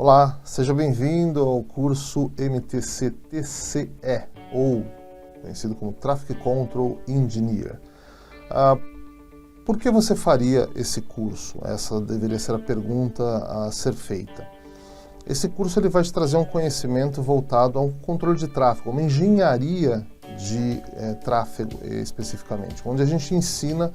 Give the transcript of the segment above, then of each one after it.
Olá, seja bem-vindo ao curso MTC-TCE, ou conhecido como Traffic Control Engineer. Por que você faria esse curso? Essa deveria ser a pergunta a ser feita. Esse curso ele vai te trazer um conhecimento voltado a um controle de tráfego, uma engenharia de tráfego especificamente, onde a gente ensina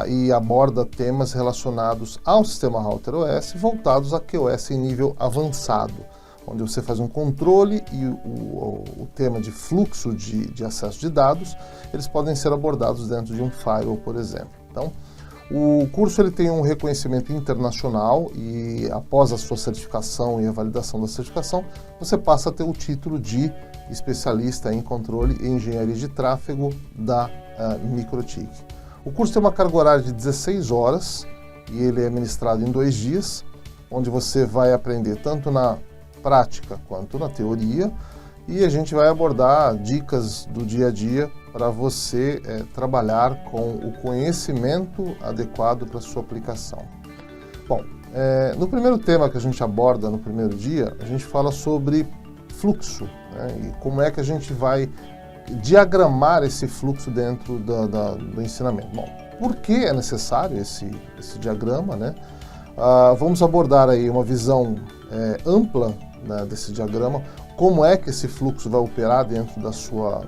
e aborda temas relacionados ao sistema Router OS voltados a QoS em nível avançado, onde você faz um controle e o tema de fluxo de acesso de dados, eles podem ser abordados dentro de um firewall, por exemplo. Então, o curso ele tem um reconhecimento internacional e após a sua certificação e a validação da certificação, você passa a ter o título de especialista em controle e engenharia de tráfego da MikroTik. O curso tem uma carga horária de 16 horas e ele é ministrado em 2 dias, onde você vai aprender tanto na prática quanto na teoria, e a gente vai abordar dicas do dia a dia para você trabalhar com o conhecimento adequado para a sua aplicação. Bom, no primeiro tema que a gente aborda no primeiro dia, a gente fala sobre fluxo, né, e como é que a gente vai diagramar esse fluxo dentro do ensinamento. Bom, por que é necessário esse diagrama, né? Vamos abordar aí uma visão ampla, né, desse diagrama, como é que esse fluxo vai operar dentro da sua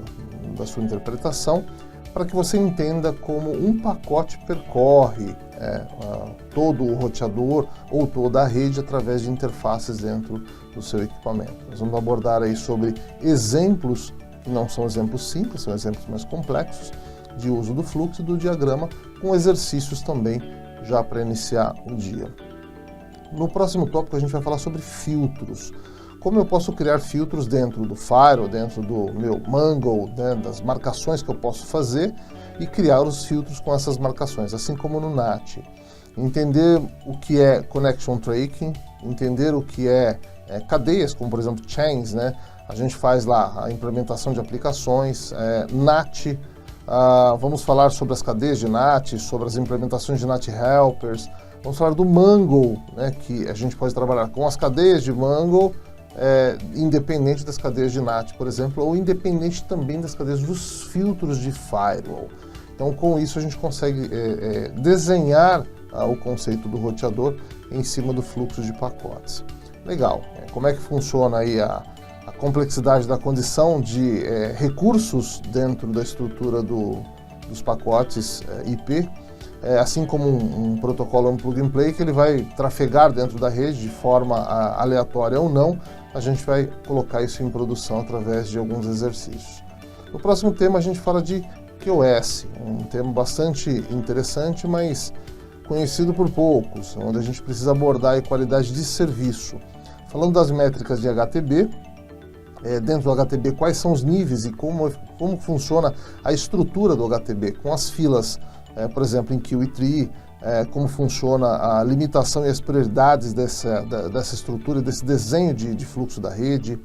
interpretação, para que você entenda como um pacote percorre todo o roteador ou toda a rede através de interfaces dentro do seu equipamento. Nós vamos abordar aí sobre exemplos que não são exemplos simples, são exemplos mais complexos de uso do fluxo e do diagrama, com exercícios também já para iniciar o dia. No próximo tópico a gente vai falar sobre filtros. Como eu posso criar filtros dentro do Firewall, dentro do meu Mangle, né, das marcações que eu posso fazer e criar os filtros com essas marcações, assim como no NAT. Entender o que é Connection Tracking, entender o que é cadeias, como por exemplo chains, né? A gente faz lá a implementação de aplicações, NAT, vamos falar sobre as cadeias de NAT, sobre as implementações de NAT Helpers, vamos falar do Mangle, né, que a gente pode trabalhar com as cadeias de Mangle, independente das cadeias de NAT, por exemplo, ou independente também das cadeias dos filtros de Firewall. Então, com isso, a gente consegue desenhar o conceito do roteador em cima do fluxo de pacotes. Legal. Como é que funciona aí a complexidade da condição de recursos dentro da estrutura dos pacotes IP, assim como um protocolo, um plug and play, que ele vai trafegar dentro da rede de forma aleatória ou não, a gente vai colocar isso em produção através de alguns exercícios. No próximo tema a gente fala de QoS, um tema bastante interessante, mas conhecido por poucos, onde a gente precisa abordar a qualidade de serviço. Falando das métricas de HTB, dentro do HTB, quais são os níveis e como funciona a estrutura do HTB, com as filas, por exemplo, em Kill e Tree, como funciona a limitação e as prioridades dessa estrutura, desse desenho de fluxo da rede,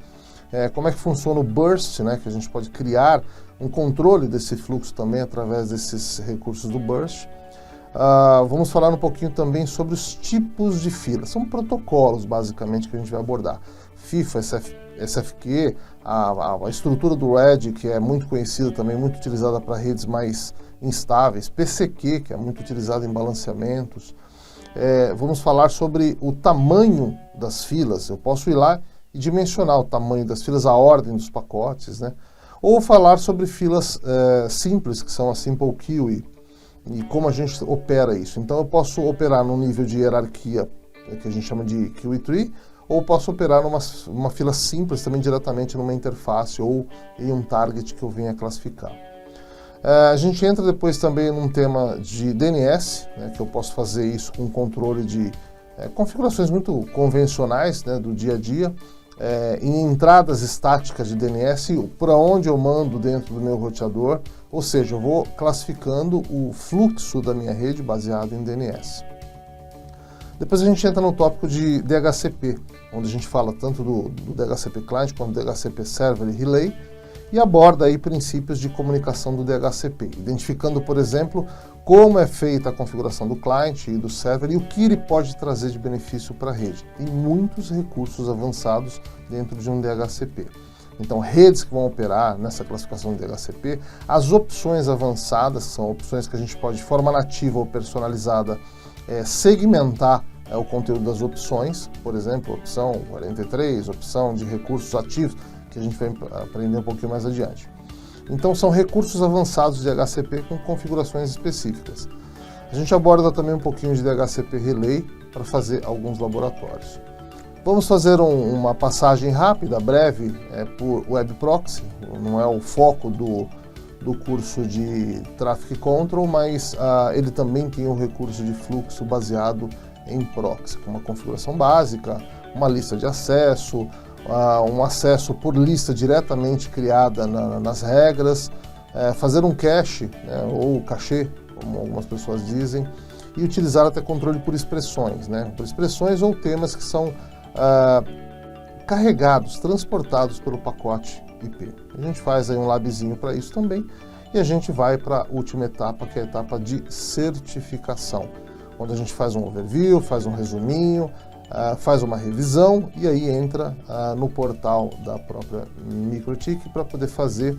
como é que funciona o Burst, né, que a gente pode criar um controle desse fluxo também através desses recursos do Burst. Vamos falar um pouquinho também sobre os tipos de filas, são protocolos basicamente que a gente vai abordar. FIFA, SFQ, a estrutura do RED, que é muito conhecida também, muito utilizada para redes mais instáveis, PCQ, que é muito utilizado em balanceamentos. Vamos falar sobre o tamanho das filas, eu posso ir lá e dimensionar o tamanho das filas, a ordem dos pacotes, né? Ou falar sobre filas simples, que são a Simple Queue, e como a gente opera isso. Então eu posso operar no nível de hierarquia, que a gente chama de Queue Tree, ou posso operar numa fila simples também diretamente numa interface ou em um target que eu venha classificar. A gente entra depois também num tema de DNS, né, que eu posso fazer isso com controle de configurações muito convencionais, né, do dia a dia, em entradas estáticas de DNS, para onde eu mando dentro do meu roteador, ou seja, eu vou classificando o fluxo da minha rede baseado em DNS. Depois a gente entra no tópico de DHCP, onde a gente fala tanto do DHCP Client quanto do DHCP Server e Relay, e aborda aí princípios de comunicação do DHCP, identificando, por exemplo, como é feita a configuração do client e do server e o que ele pode trazer de benefício para a rede. Tem muitos recursos avançados dentro de um DHCP. Então, redes que vão operar nessa classificação do DHCP, as opções avançadas, que são opções que a gente pode, de forma nativa ou personalizada, segmentar o conteúdo das opções, por exemplo, opção 43, opção de recursos ativos, que a gente vai aprender um pouquinho mais adiante. Então, são recursos avançados de DHCP com configurações específicas. A gente aborda também um pouquinho de DHCP Relay para fazer alguns laboratórios. Vamos fazer uma passagem rápida, breve, por Web Proxy. Não é o foco do curso de Traffic Control, mas ele também tem um recurso de fluxo baseado em proxy, com uma configuração básica, uma lista de acesso, um acesso por lista diretamente criada nas regras, fazer um cache, né, ou cachê, como algumas pessoas dizem, e utilizar até controle por expressões, né, por expressões ou temas que são carregados, transportados pelo pacote IP. A gente faz aí um labzinho para isso também, e a gente vai para a última etapa, que é a etapa de certificação, onde a gente faz um overview, faz um resuminho, faz uma revisão e aí entra no portal da própria MikroTik para poder fazer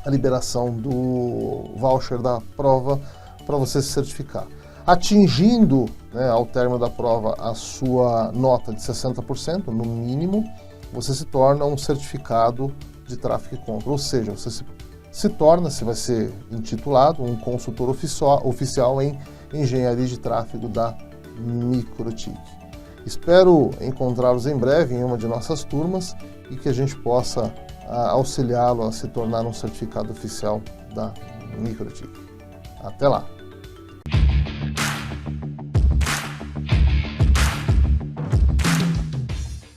a liberação do voucher da prova para você se certificar. Atingindo, né, ao término da prova, a sua nota de 60%, no mínimo, você se torna um certificado de Traffic Control, ou seja, você se vai ser intitulado um consultor oficial em engenharia de tráfego da MikroTik. Espero encontrá-los em breve em uma de nossas turmas e que a gente possa auxiliá-lo a se tornar um certificado oficial da MikroTik. Até lá!